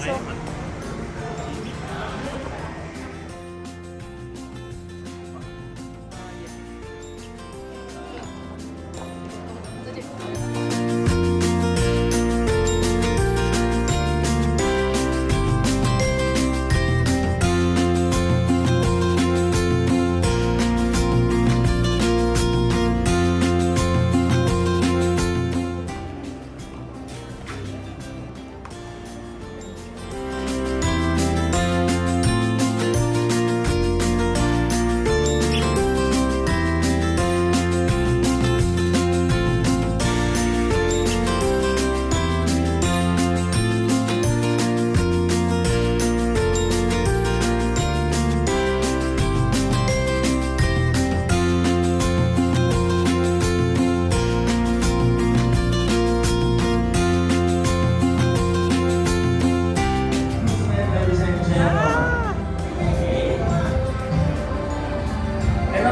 masuk.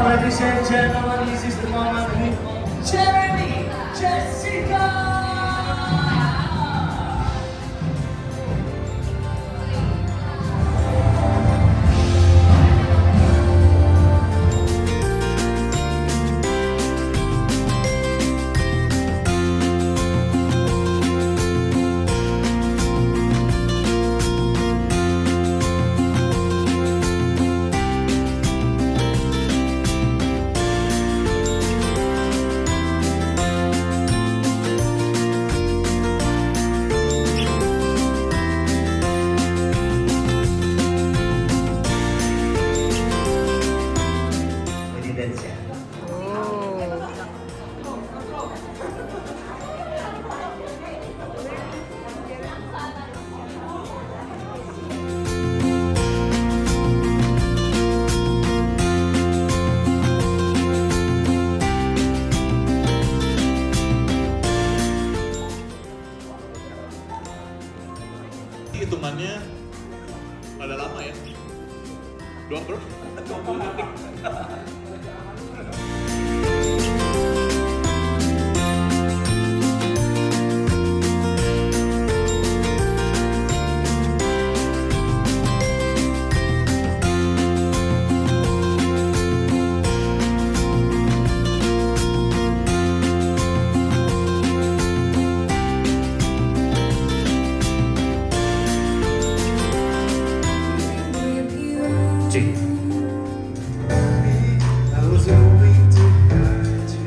Ladies and gentlemen, this is the moment with Jeremy Jessica. Hitungannya ada lama ya, 20 detik.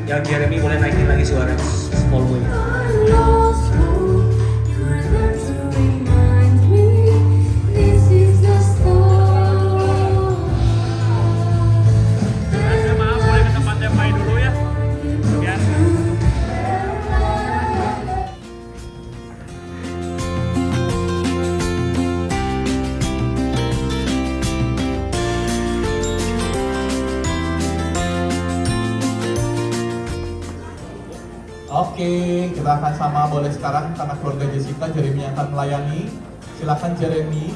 Yang Jeremy boleh naikin lagi suara small boy. Maaf, boleh ke tempatnya Pai dulu ya. Biar Oke, kita akan sama boleh sekarang karena keluarga Jessica, Jeremy yang akan melayani. Silakan Jeremy.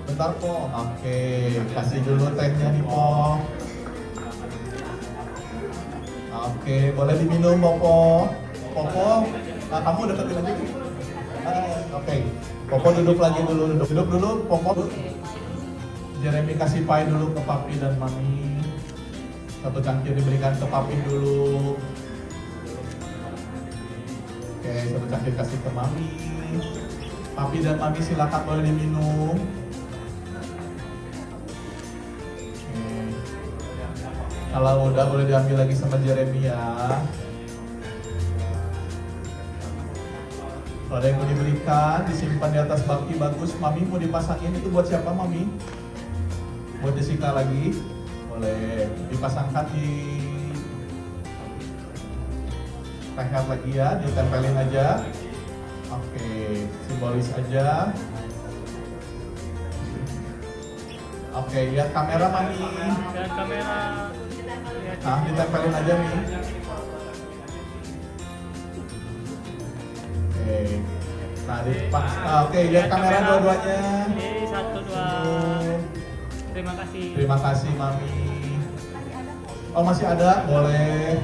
Bentar Po. Oke, kasih dulu tehnya nih Po. Oke, boleh diminum Popo. Popo, nah kamu deketin aja. Oke, Popo duduk lagi dulu, duduk dulu Popo. Jeremy kasih pai dulu ke papi dan mami. Satu cangkir diberikan ke papi dulu. Oke, satu cangkir kasih ke mami. Papi dan mami silakan boleh diminum. Oke. Kalau udah boleh diambil lagi sama Jeremy ya. Kalau ada yang mau diberikan, disimpan di atas baki bagus. Mami mau dipasangin itu buat siapa Mami? Buat Jessica lagi. Boleh dipasangkan di leher lagi ya, ditempelin aja. Oke, simbolis aja. Oke, lihat kamera Mami. lihat kamera. Nah, ditempelin aja nih. Oke. Nah, oke, lihat kamera dua-duanya. Oke, 1, 2. Terima kasih. Terima kasih Mami. Oh, masih ada? Boleh.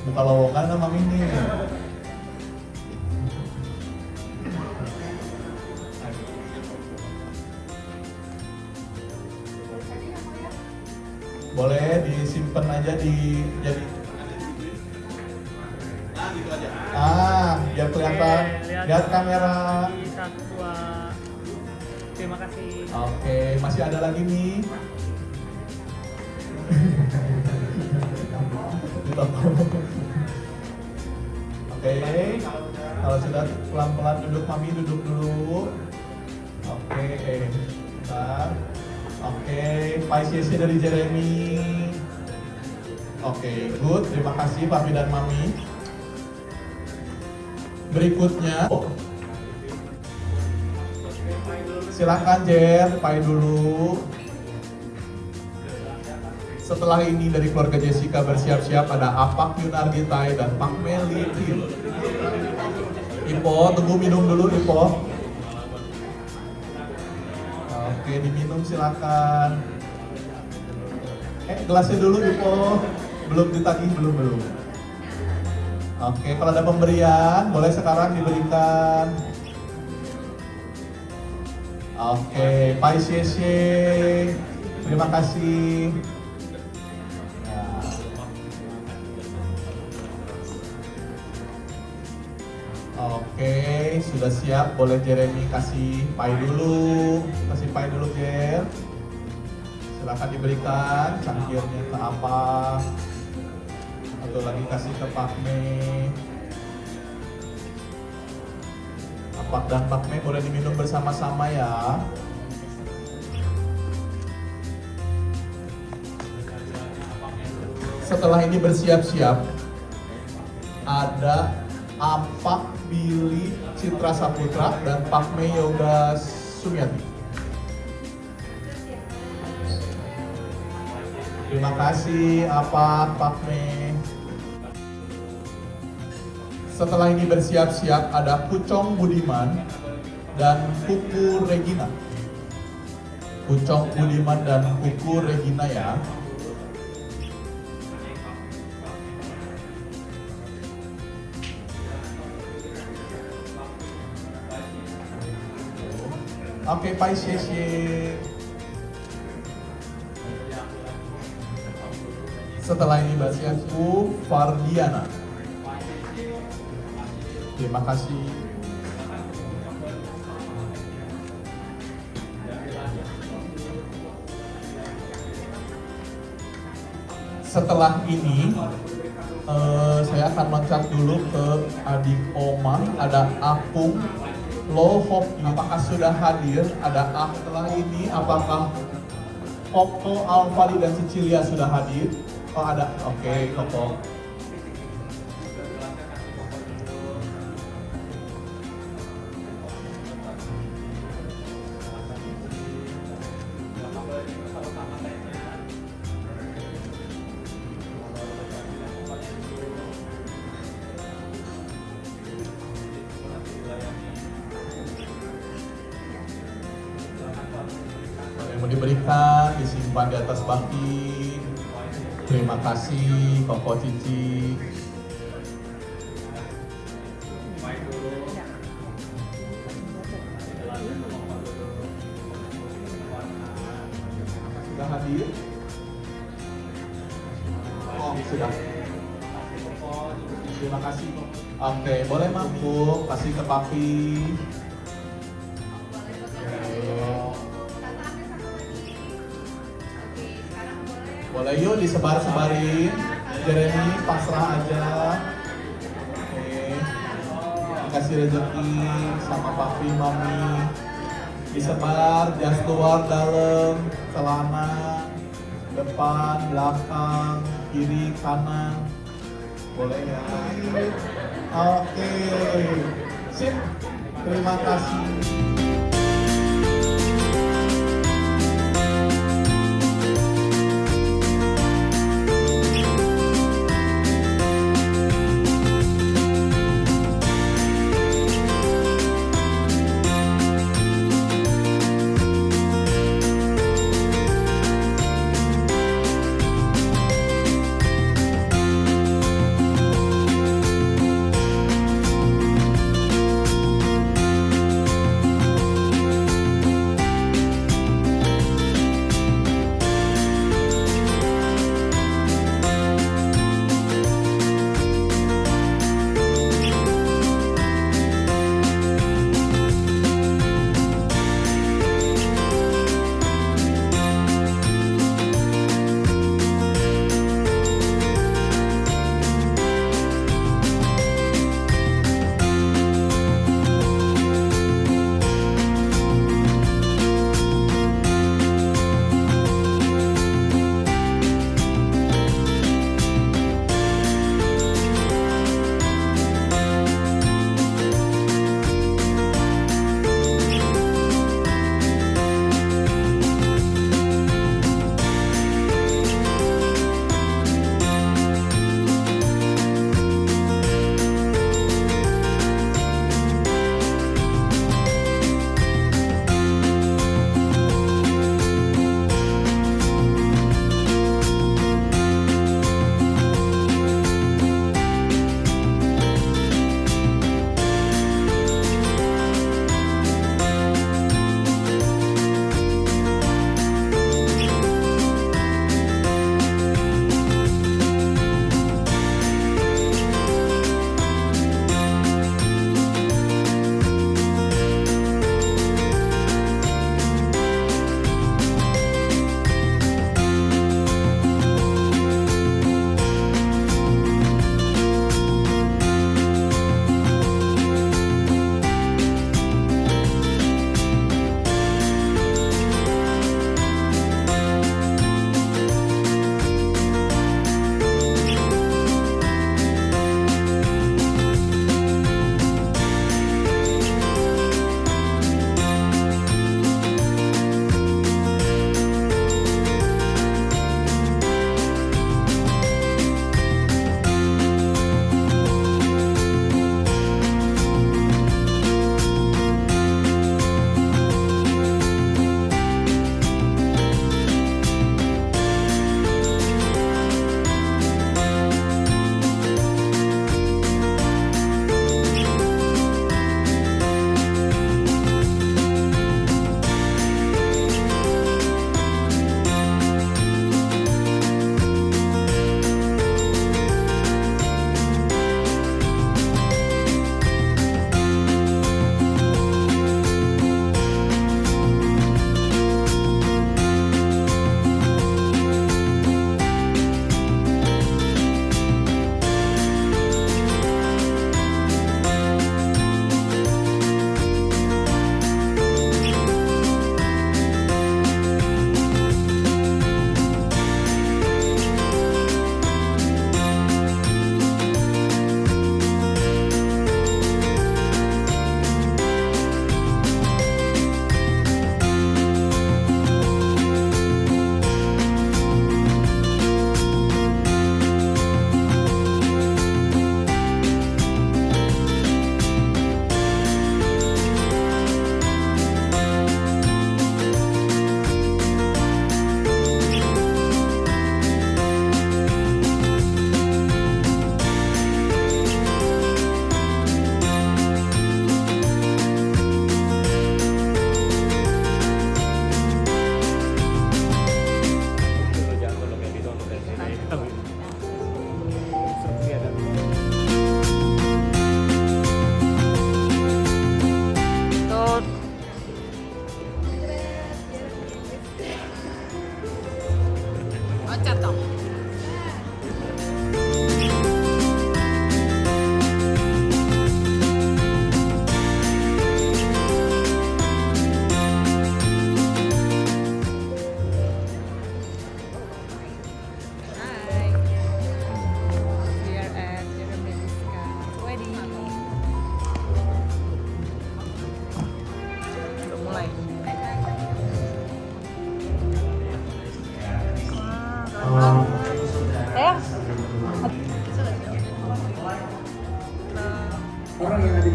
Buka lowongan sama Mami nih. Boleh disimpan aja di jadi. Nah, gitu aja. Biar kelihatan. Lihat kamera. Di 1, 2. Terima kasih. Oke, masih ada lagi nih. Oke, kalau sudah pelan-pelan duduk, Mami duduk dulu. Oke, bentar. Oke, PSC dari Jeremy. Oke, good. Terima kasih Papi dan Mami. Berikutnya, silakan Jer, Pai dulu. Setelah ini dari keluarga Jessica bersiap-siap ada Apak Yunarditai dan Pak Meli. Ipo, tunggu minum dulu Ipo. Oke, diminum silakan. Gelasnya dulu Ipo. Belum ditagih, belum. Oke, kalau ada pemberian boleh sekarang diberikan. Oke, Pak Sese, terima kasih. Oke, sudah siap. Boleh Jeremy kasih pai dulu. Kasih pai dulu, Jer. Silahkan diberikan cangkirnya ke apa? Atau lagi kasih ke Pak Me. Apak dan Pak Me boleh diminum bersama-sama ya. Setelah ini bersiap-siap, ada Apak Billy Citra Saputra dan Pak Me Yoga Sumiati. Terima kasih Apak, Pak Me. Setelah ini bersiap-siap ada Pucong Budiman dan Kuku Regina. Pucong Budiman dan Kuku Regina ya. Oke, Pak Sese. Setelah ini bersiapku Fardiana. Terima kasih. Setelah ini saya akan loncat dulu ke adik Oma. Ada Apung Lohop, apakah sudah hadir? Ada setelah ini apakah Koko, Alfali dan Cecilia sudah hadir? Oh ada, oke Koko. Yang mau diberikan disimpan di atas baki. Terima kasih Koko Cici. Sudah hadir? Oh sudah. Terima kasih. Oke, boleh mangkuk kasih ke Papi. Boleh yuk disebar-sebarin. Jeremy pasrah aja. Oke. Dikasih rezeki sama papi mami. Disebar jas luar dalam, celana, depan, belakang, kiri, kanan. Boleh ya. Oke. Sip. Terima kasih.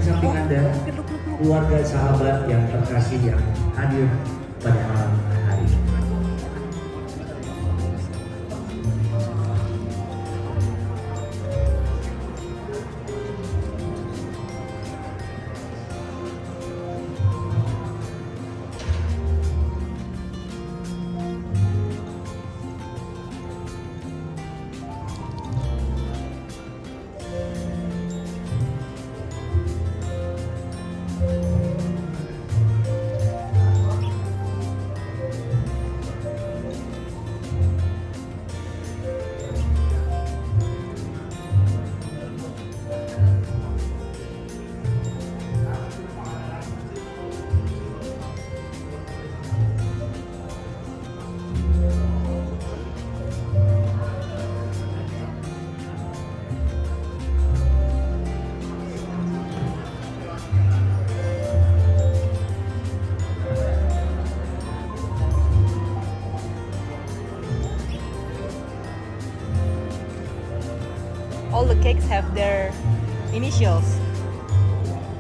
di samping Anda, keluarga sahabat yang terkasih yang hadir pada malam hari ini. All the cakes have their initials.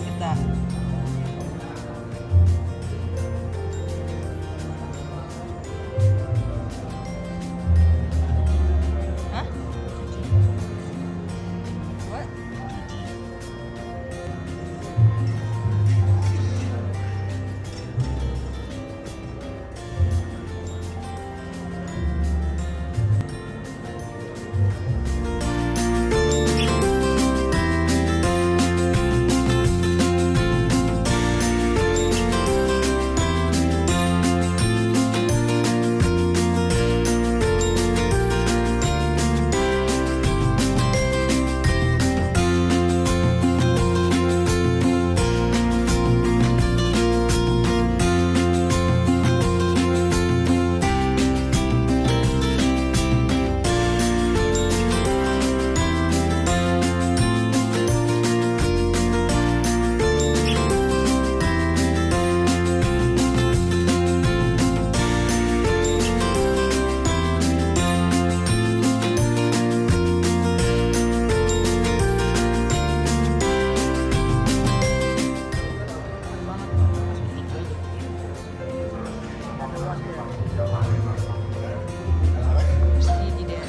Kita. Hah? What? Ini dia.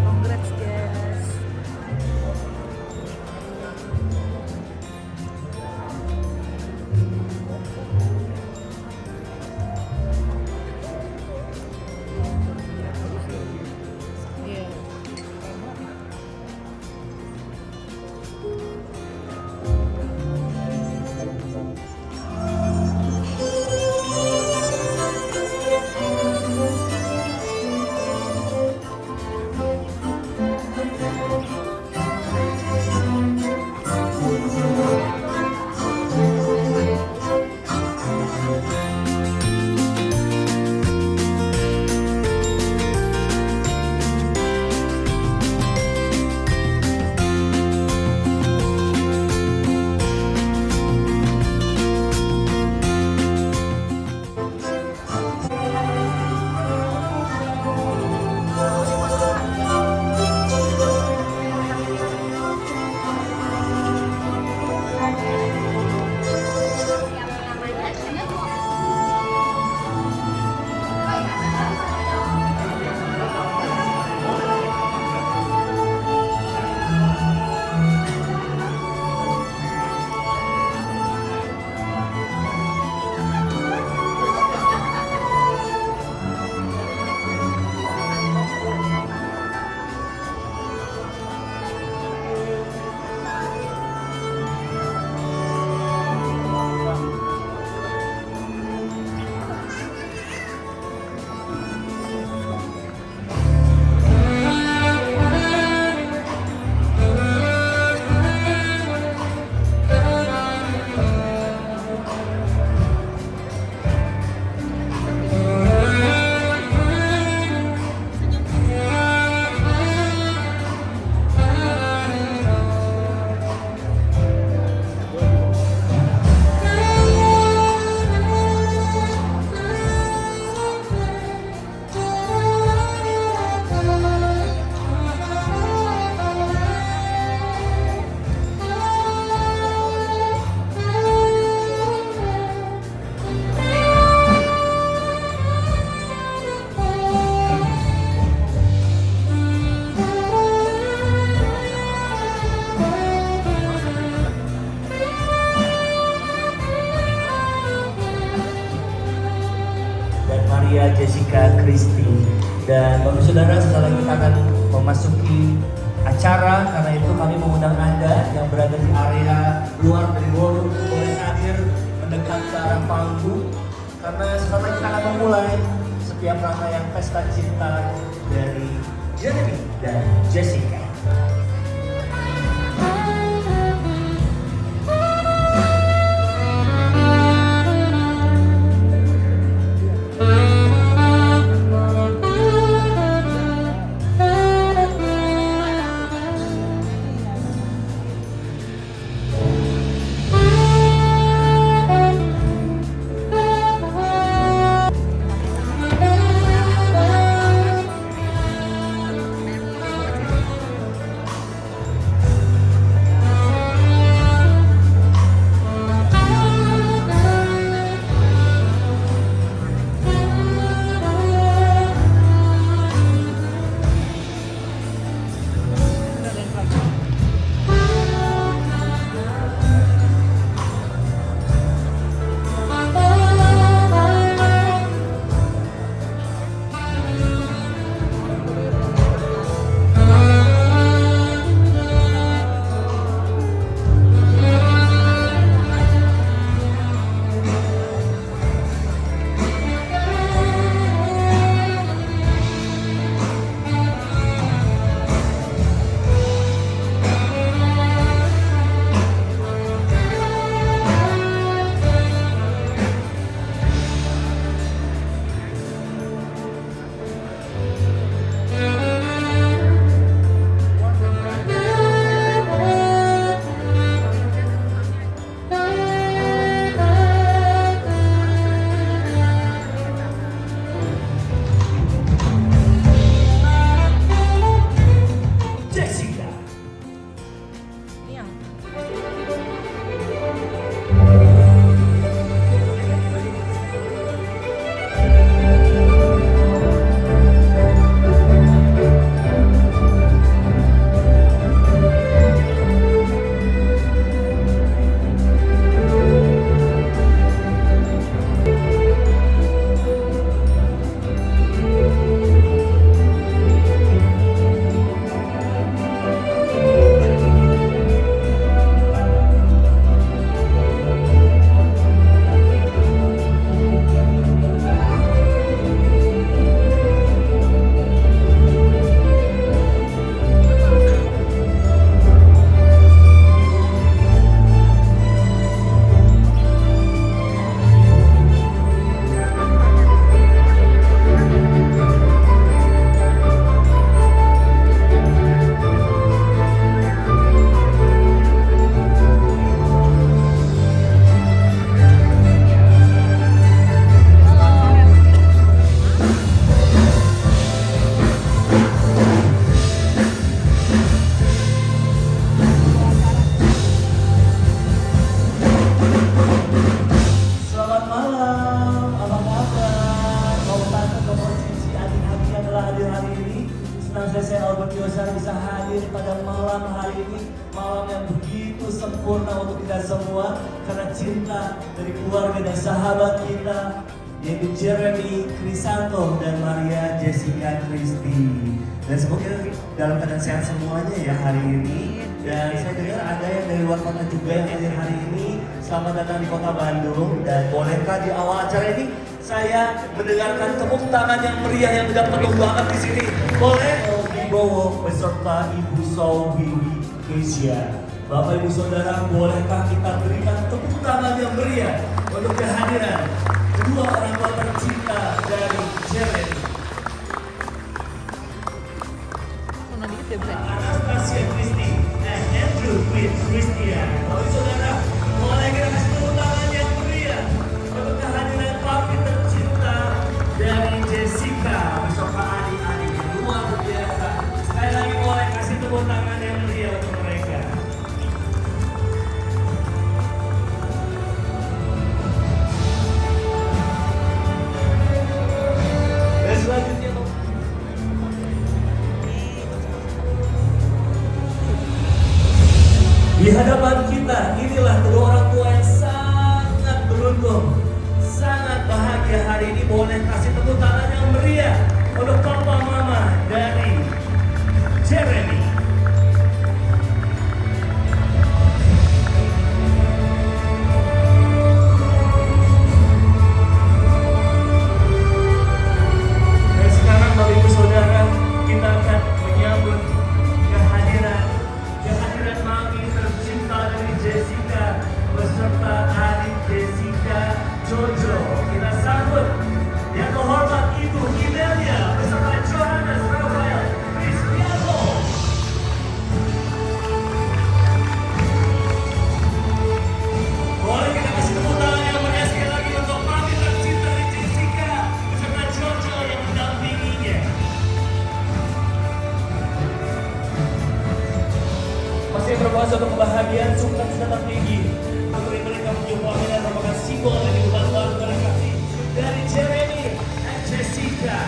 Congrats guys. dan Maria Jessica Christy. Dan Bapak Saudara, setelah kita akan memasuki acara, karena itu kami mengundang Anda yang berada di area luar dari ballroom boleh hadir mendekat ke arah panggung, karena setelah kita akan memulai setiap rangkaian pesta cinta dari Jeremy dan Jessica. bisa hadir pada malam hari ini, malam yang begitu sempurna untuk kita semua, karena cinta dari keluarga dan sahabat kita, yaitu Jeremy Crisanto dan Maria Jessica Christy. Dan semoga dalam keadaan sehat semuanya ya hari ini. Dan saya dengar ada yang dari luar kota juga yang hadir hari ini. Selamat datang di kota Bandung. Dan bolehkah di awal acara ini saya mendengarkan tepuk tangan yang meriah yang tidak penuh banget di sini. Boleh Wibowo beserta Ibu Wiwi Kesia. Bapak Ibu Saudara, bolehkah kita berikan tepuk tangan yang meriah untuk kehadiran kedua orang tua tercinta dari Jeremy. Anastasia Christy dan Andrew Christian. Bapak Ibu Saudara, boleh kita kasih tepuk tangan yang meriah untuk kehadiran papi tercinta dari Jessica beserta adik-adik yang luar biasa. Sekali lagi boleh kasih tepuk tangan yang meriah untuk mereka. kasih tepuk tangan yang meriah untuk papa mama dari Jeremy. Dan sekarang Bapak Ibu Saudara, kita akan menyambut kehadiran mami tercinta dari Jessica beserta adik Jessica, Jojo. Kita sambut yang terhormat Ibu Imelia beserta Johannes Rafael Cristiano. Boleh kita kasih tepuk tangan yang meriah sekali lagi untuk mami tercinta dari Jessica beserta Jojo yang mendampinginya. Masih berpuasa untuk kebahagiaan, sukacita tertinggi. Memberi mereka menjumpai dan merupakan simbol dari hubungan baru berkasih dari Jeremy dan Jessica.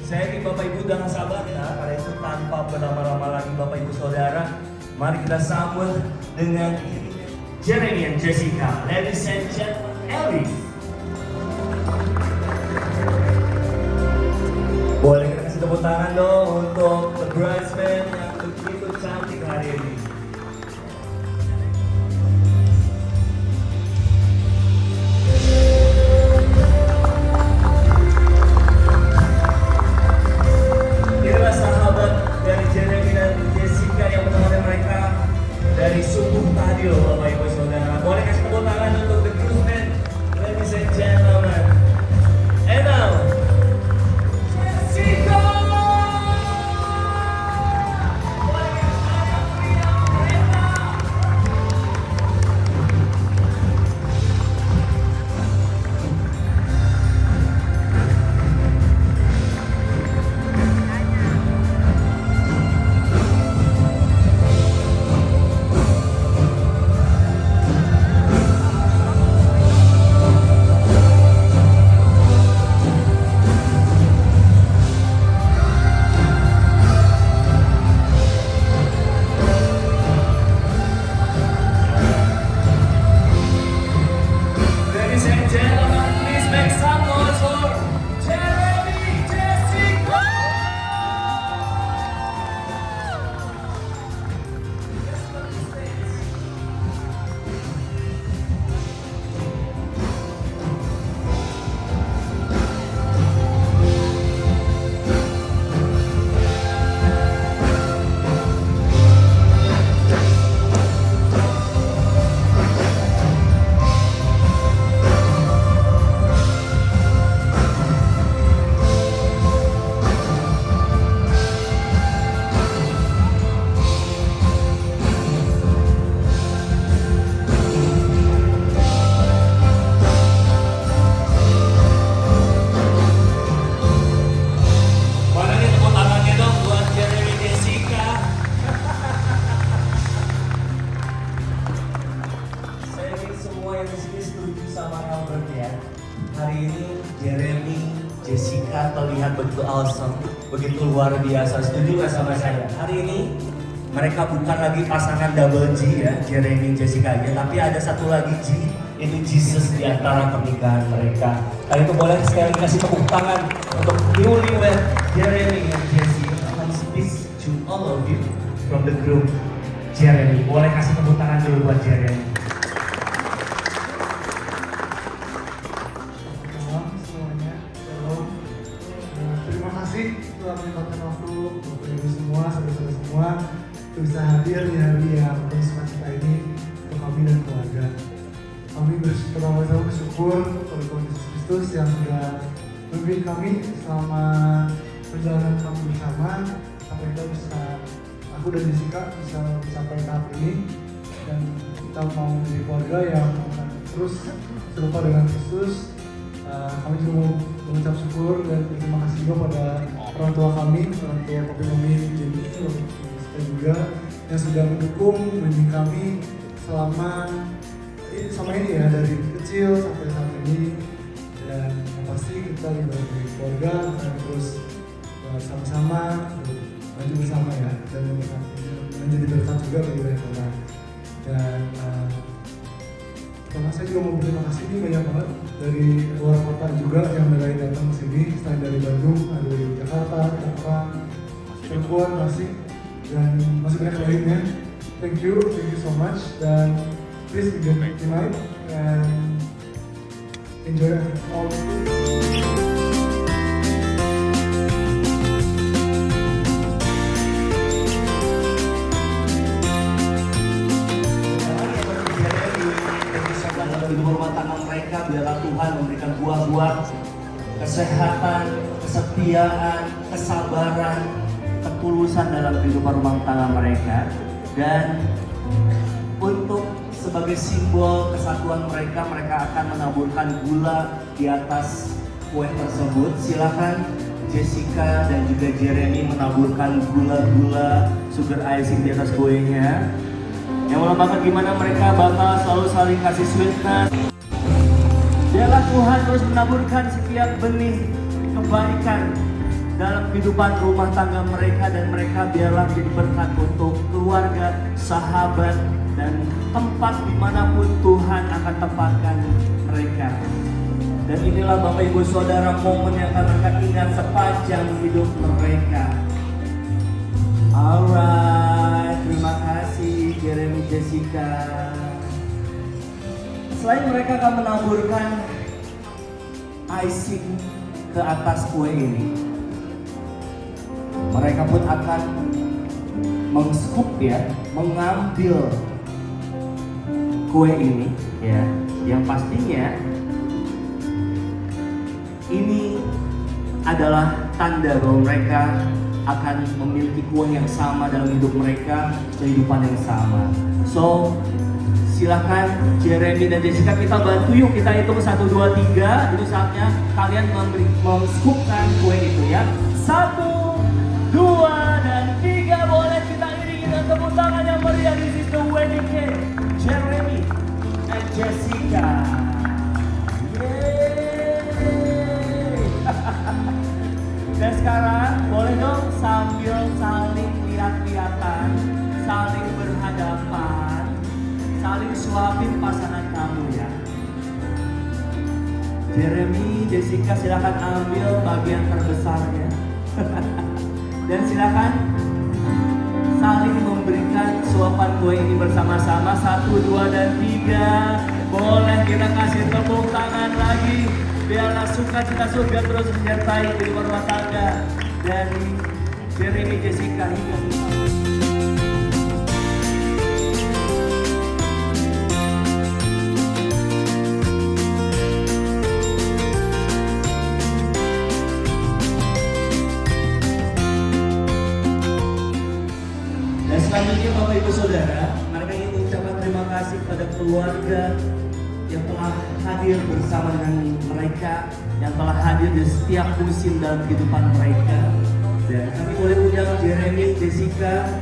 Saya ingin Bapak Ibu jangan sabar ya, karena itu tanpa berlama-lama lagi Bapak Ibu Saudara, mari kita sambut dengan Jeremy dan Jessica. Ladies and gentlemen, Ellie. Boleh kita kasih tepuk tangan dong untuk the bridesmaid yang begitu cantik hari ini. Inilah sahabat dari Jeremy dan Jessica yang menemani mereka dari subuh tadi loh Bapak Ibu Saudara. Boleh kasih tepuk tangan untuk the groomsmen, ladies and gentlemen. And now, Jessica! Ladies and gentlemen, please make some noise for Jeremy, Jessica! Mana nih tepuk tangannya dong buat Jeremy Jessica. Saya ingin semua yang di sini setuju sama Albert ya. Hari ini Jeremy Jessica terlihat begitu awesome, begitu luar biasa. Setuju nggak sama saya? Hari ini mereka bukan lagi pasangan double G ya, Jeremy Jessica aja, tapi ada satu lagi G, itu Jesus di antara pernikahan mereka. Kali itu boleh sekali kasih tepuk tangan untuk newlywed Jeremy and Jessica. Comes peace to all of you from the group Jeremy. Boleh kasih tepuk tangan dulu buat Jeremy. Malam semuanya, shalom. Terima kasih telah menyempatkan waktu Bapak Ibu semua, saudara-saudara semua untuk bisa hadir di hari yang penuh sukacita ini untuk kami dan keluarga. Kami bersama-sama bersyukur kepada Tuhan Yesus Kristus yang sudah membimbing kami selama perjalanan kami bersama sampai kita bisa, aku dan Jessica bisa mencapai tahap ini dan kita mau menjadi keluarga yang akan terus serupa dengan Kristus. Kami juga mau mengucap syukur dan terima kasih juga pada orang tua kami, orang tua Papi Mami Jenny, Jessica juga yang sudah mendukung membimbing kami selama ini ya, dari kecil sampai saat ini. Dan yang pasti kita sebagai keluarga akan terus sama-sama maju bersama ya, dan menjadi berkat juga bagi banyak orang. Dan saya juga mau berterima kasih nih banyak banget dari luar kota juga yang mulai datang ke sini, selain dari Bandung, ada dari Jakarta, Tangerang, Cirebon, Tasik, dan masih banyak lainnya. Thank you so much, dan please enjoy tonight and enjoy all. Hidup rumah tangga mereka, biarlah Tuhan memberikan buah-buah kesehatan, kesetiaan, kesabaran, ketulusan dalam kehidupan rumah tangga mereka. Dan untuk sebagai simbol kesatuan mereka, mereka akan menaburkan gula di atas kue tersebut. Silakan Jessica dan juga Jeremy menaburkan gula-gula sugar icing di atas kuenya, yang melambangkan gimana mereka bakal selalu saling kasih sweetness. Biarlah Tuhan terus menaburkan setiap benih kebaikan dalam kehidupan rumah tangga mereka, dan mereka biarlah menjadi berkat untuk keluarga, sahabat, dan tempat dimanapun Tuhan akan tempatkan mereka. Dan inilah Bapak Ibu Saudara momen yang akan mereka ingat sepanjang hidup mereka. Alright, terima kasih Jeremy, Jessica. Selain mereka akan menaburkan icing ke atas kue ini, mereka pun akan meng-scoop ya, mengambil kue ini ya, yang pastinya ini adalah tanda bahwa mereka akan memiliki kue yang sama dalam hidup mereka, kehidupan yang sama. So, silakan Jeremy dan Jessica, kita bantu yuk, kita hitung 1, 2, 3. Itu saatnya kalian meng-scoopkan kue itu ya. 1, 2, dan 3. Boleh kita iringi dengan tepuk tangan yang meriah. This is the wedding cake, Jeremy and Jessica. Dan sekarang boleh dong sambil saling lihat-lihatan, saling berhadapan, saling suapin pasangan kamu ya. Jeremy, Jessica, silakan ambil bagian terbesarnya. Dan silakan saling memberikan suapan kue ini bersama-sama. 1, 2, dan 3. Boleh kita kasih tepuk tangan lagi. Biarlah sukacita surga terus menyertai kehidupan rumah tangga dari Jeremy, Jessica hingga dan selanjutnya Bapak Ibu Saudara, mereka ingin mengucapkan terima kasih kepada keluarga yang telah hadir bersama dengan mereka, yang telah hadir di setiap musim dalam kehidupan mereka. Dan kami boleh undang Jeremy, Jessica,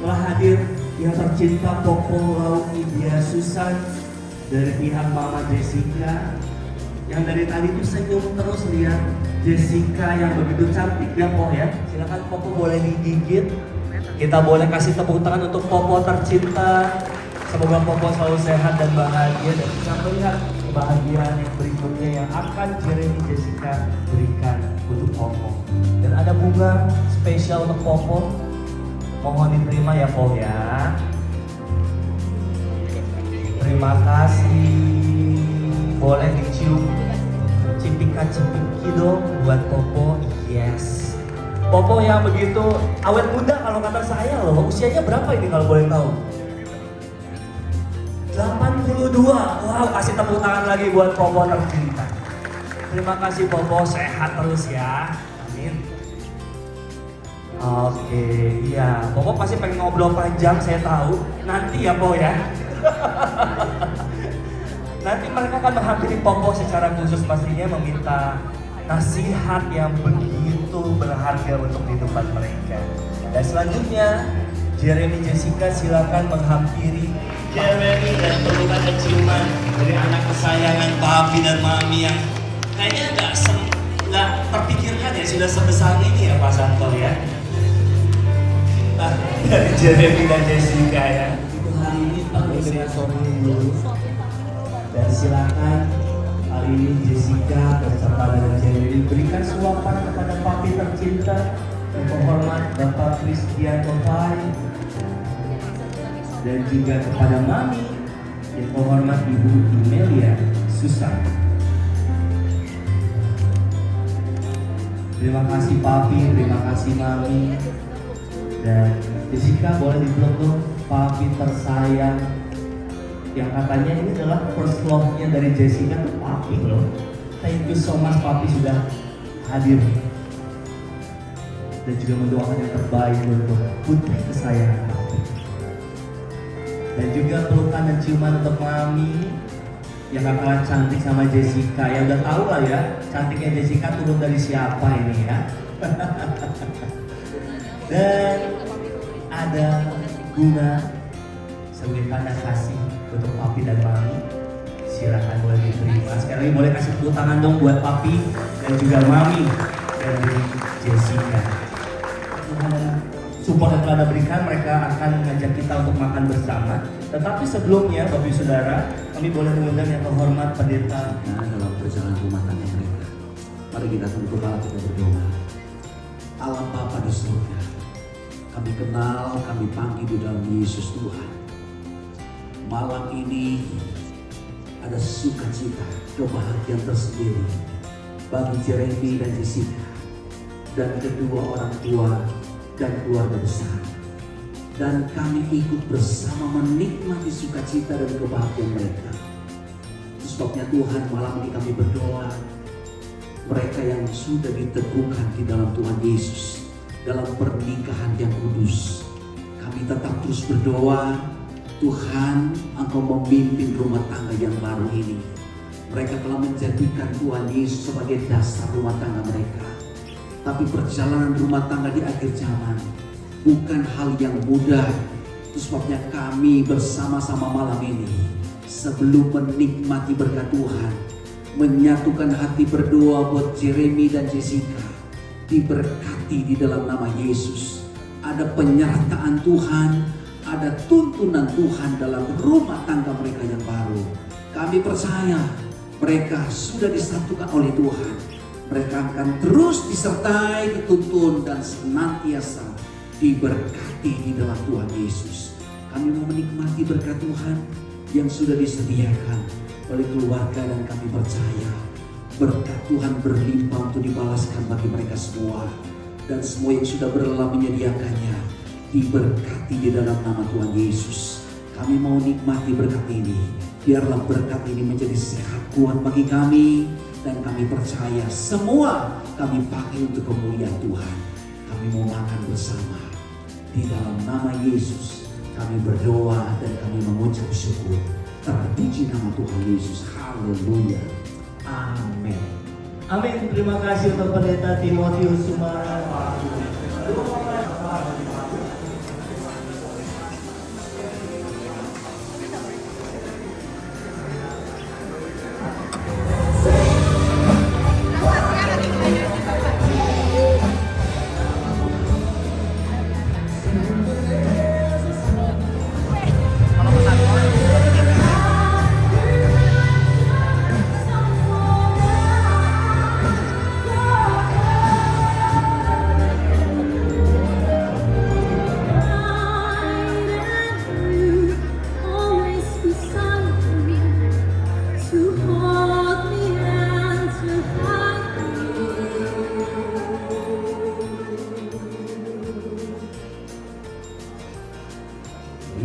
telah hadir yang tercinta Popo Lauki Dia Susan dari pihak Mama Jessica, yang dari tadi tuh senyum terus lihat Jessica yang begitu cantik ya Po ya. Silakan Popo boleh digigit. Kita boleh kasih tepuk tangan untuk Popo tercinta. Semoga Popo selalu sehat dan bahagia, dan bisa melihat kebahagiaan yang berikutnya yang akan Jeremy, Jessica berikan untuk Popo. Dan ada bunga spesial untuk Popo. Mohon diterima ya Po ya. Terima kasih. Boleh dicium cipika-cipiki dong buat Popo. Yes. Popo yang begitu awet muda kalau kata saya loh. Usianya berapa ini kalau boleh tahu? 82. Wow, kasih tepuk tangan lagi buat Popo tercinta. Terima kasih Popo, sehat terus ya. Amin. Oke, iya. Popo pasti pengen ngobrol panjang, saya tahu. Nanti ya Po ya. Nanti mereka akan menghampiri Popo secara khusus, pastinya meminta nasihat yang begitu berharga untuk kehidupan mereka. Dan selanjutnya, Jeremy, Jessica silakan menghampiri Jeremy dan pelukan ciuman dari anak kesayangan papi dan mami yang kayaknya nggak terpikirkan ya sudah sebesar ini ya Pak Santo ya. Dari Jeremy dan Jessica ya. Itu hari ini Pak Jessica Dan silakan kali ini Jessica bersama dengan Jeremy berikan suapan kepada papi tercinta yang terhormat Bapak Christian Tovai, dan juga kepada Mami yang terhormat Ibu Imelia Susan. Terima kasih Papi, terima kasih Mami. Dan Jessica boleh dipeluk dong, Papi tersayang. Yang katanya ini adalah first love-nya dari Jessica tuh Papi loh. Thank you so much Papi sudah hadir dan juga mendoakan yang terbaik untuk putri kesayangan Papi. Dan juga pelukan dan ciuman untuk Mami yang gak kalah cantik sama Jessica. Ya udah tahu lah ya, cantiknya Jessica turun dari siapa ini ya. Dan ada bunga sebagai tanda kasih untuk Papi dan Mami. Silakan boleh diterima. Sekali lagi boleh kasih tepuk tangan dong buat Papi dan juga Mami dari Jessica. Support yang telah diberikan, mereka akan mengajak kita untuk makan bersama. Tetapi sebelumnya, Bapak Ibu Saudara, kami boleh mengundang yang terhormat pendeta dalam perjalanan rumah tangga mereka. Mari kita tunduk kepala, kita berdoa. Allah Bapa di surga, kami kenal, kami panggil di dalam Yesus Tuhan. Malam ini ada sukacita, kebahagiaan tersendiri bagi Jeremy dan Jessica dan kedua orang tua dan keluarga besar. Dan kami ikut bersama menikmati sukacita dan kebahagiaan mereka. Itu sebabnya Tuhan malam ini kami berdoa, mereka yang sudah diteguhkan di dalam Tuhan Yesus, dalam pernikahan yang kudus, kami tetap terus berdoa, Tuhan Engkau memimpin rumah tangga yang baru ini. Mereka telah menjadikan Tuhan Yesus sebagai dasar rumah tangga mereka. Tapi perjalanan rumah tangga di akhir zaman bukan hal yang mudah. Itu sebabnya kami bersama-sama malam ini, sebelum menikmati berkat Tuhan, menyatukan hati berdoa buat Jeremy dan Jessica diberkati di dalam nama Yesus. Ada penyertaan Tuhan, ada tuntunan Tuhan dalam rumah tangga mereka yang baru. Kami percaya mereka sudah disatukan oleh Tuhan. Mereka akan terus disertai, dituntun dan senantiasa diberkati di dalam Tuhan Yesus. Kami mau menikmati berkat Tuhan yang sudah disediakan oleh keluarga, dan kami percaya berkat Tuhan berlimpah untuk dibalaskan bagi mereka semua. Dan semua yang sudah berlelah menyediakannya diberkati di dalam nama Tuhan Yesus. Kami mau nikmati berkat ini. Biarlah berkat ini menjadi sehat kuat bagi kami. Dan kami percaya semua kami pakai untuk kemuliaan Tuhan. Kami mau makan bersama. Di dalam nama Yesus kami berdoa dan kami mengucap syukur. Terpuji nama Tuhan Yesus. Haleluya. Amin. Amin. Terima kasih untuk pendeta Timotius Sumara.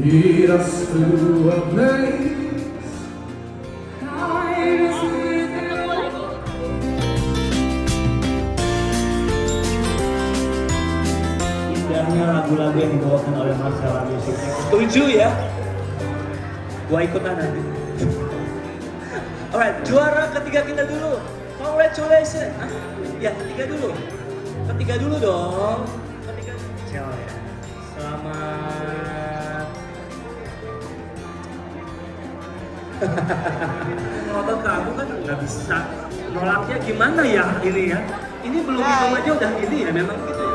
Lead us through a place. Indahnya lagu-lagu yang dibawakan oleh Marcella Music. Setuju ya? Gua ikutan nanti. Alright, juara ketiga kita dulu. Congratulations. Ya, ketiga dulu. Ketiga dulu dong. Ketiga cewek ya. Selamat. Ngotot kamu kan nggak bisa nolaknya gimana ya ini ya. Ini belum minum aja udah ini ya, memang gitu ya.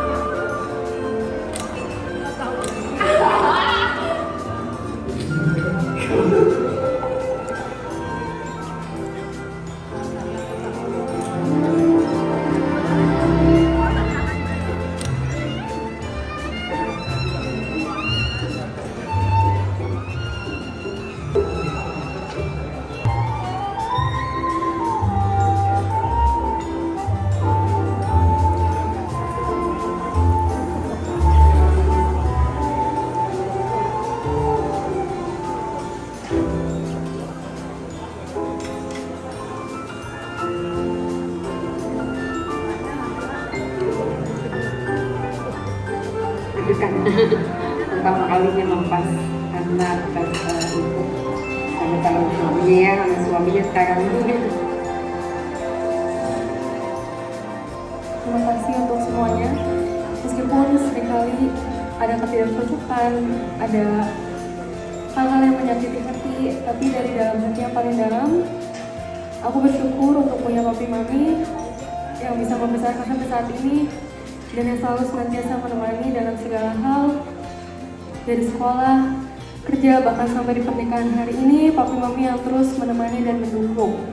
deg-degan. Pertama kalinya lepas karena untuk sama calon suaminya ya, sama suaminya sekarang itu gitu. Terima kasih untuk semuanya. Meskipun seringkali ada ketidakcocokan, ada hal-hal yang menyakiti hati, tapi dari dalam hati yang paling dalam, aku bersyukur untuk punya papi mami yang bisa membesarkan sampai saat ini dan yang selalu senantiasa menemani dalam segala hal, dari sekolah, kerja, bahkan sampai di pernikahan hari ini, papi mami yang terus menemani dan mendukung.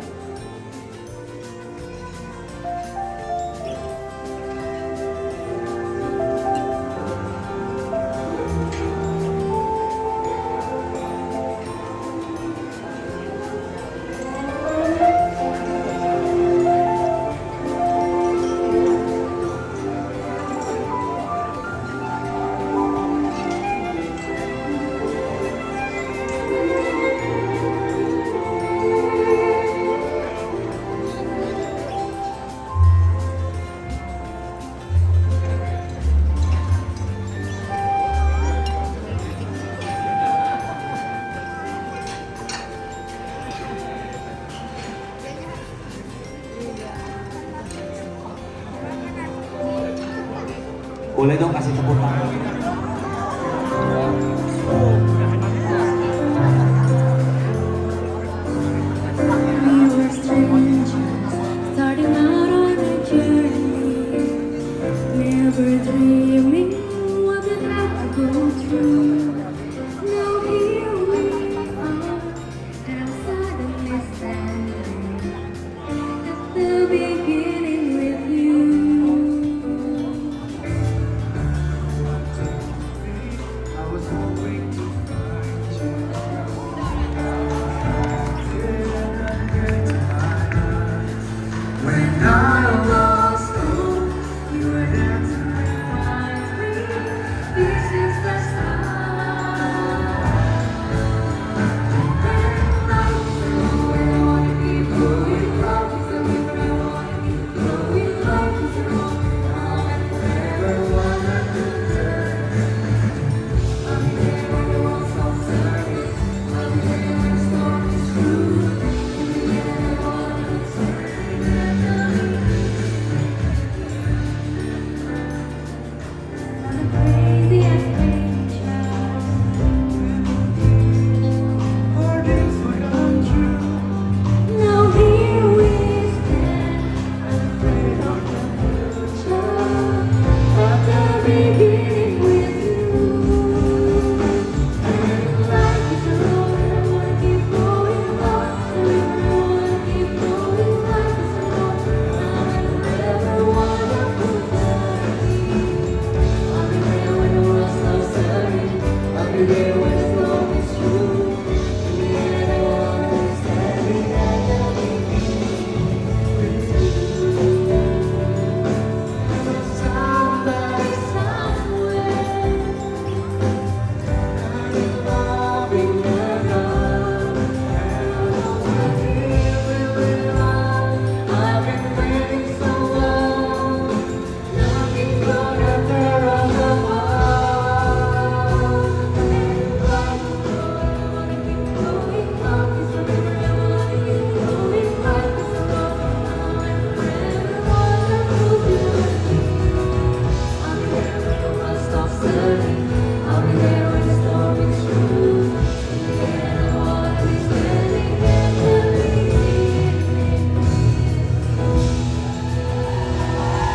Boleh dong kasih tepuk tangan. We were strangers, starting out on a journey, never dreaming what we'd have to go through. Now here we are, and I'm suddenly standing at the beginning with you.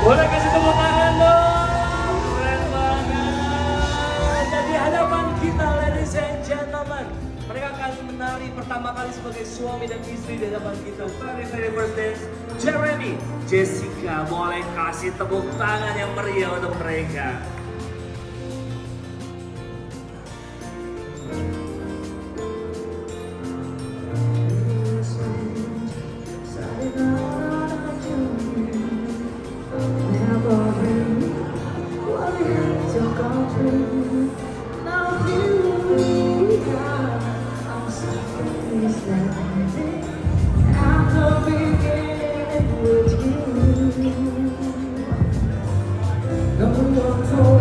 Boleh kasih tepuk tangan dong. Keren banget. Dan di hadapan kita, ladies and gentlemen, mereka akan menari pertama kali sebagai suami dan istri di hadapan kita. Very first dance, Jeremy, Jessica. Boleh kasih tepuk tangan yang meriah untuk mereka. No one told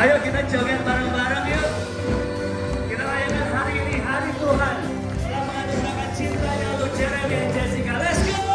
Ayo kita joget bareng-bareng yuk. Kita rayakan hari ini, hari Tuhan. Telah menganugerahkan cintanya untuk Jeremy dan Jessica. Let's go!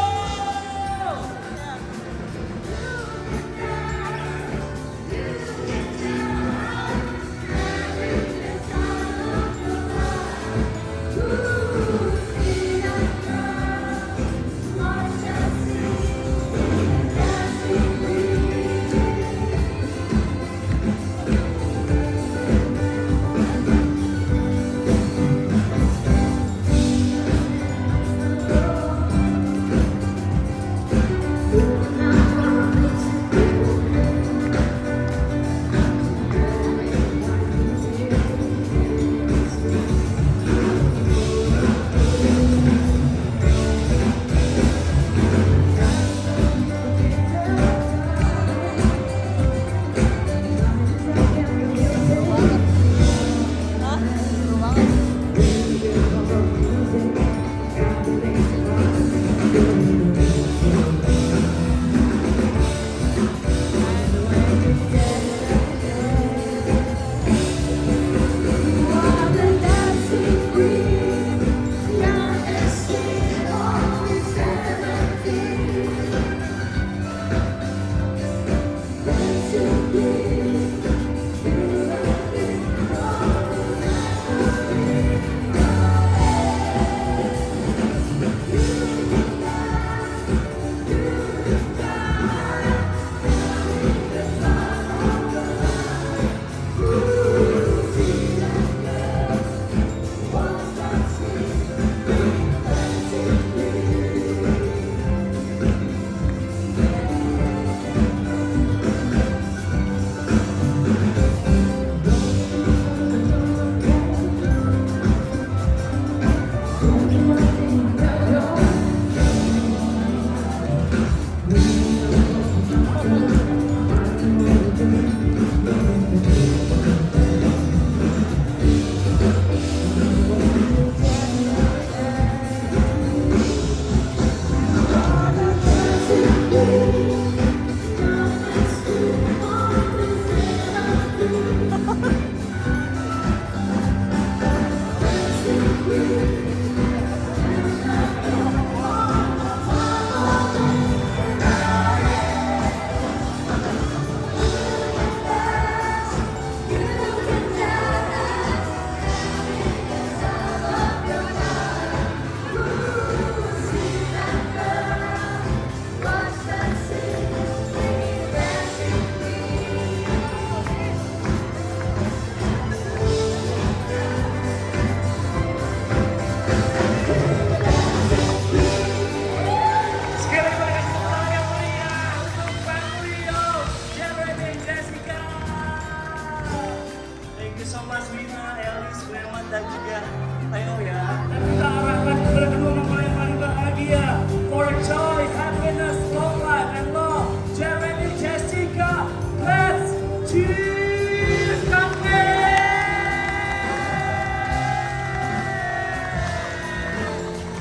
dan juga Tayo ya. Dan kita arahkan kepada kedua mempelai yang paling bahagia. For joy, happiness, long life, and love. Jeremy, Jessica, let's cheers!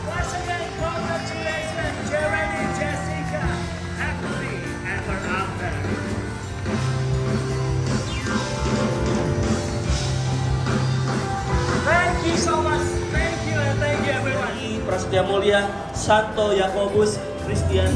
Once again, congratulations, Jeremy, Jessica, happily ever after. Thank you so much. Thank you and thank you everyone. Prasetya Mulia, Santo Yakobus, Christian.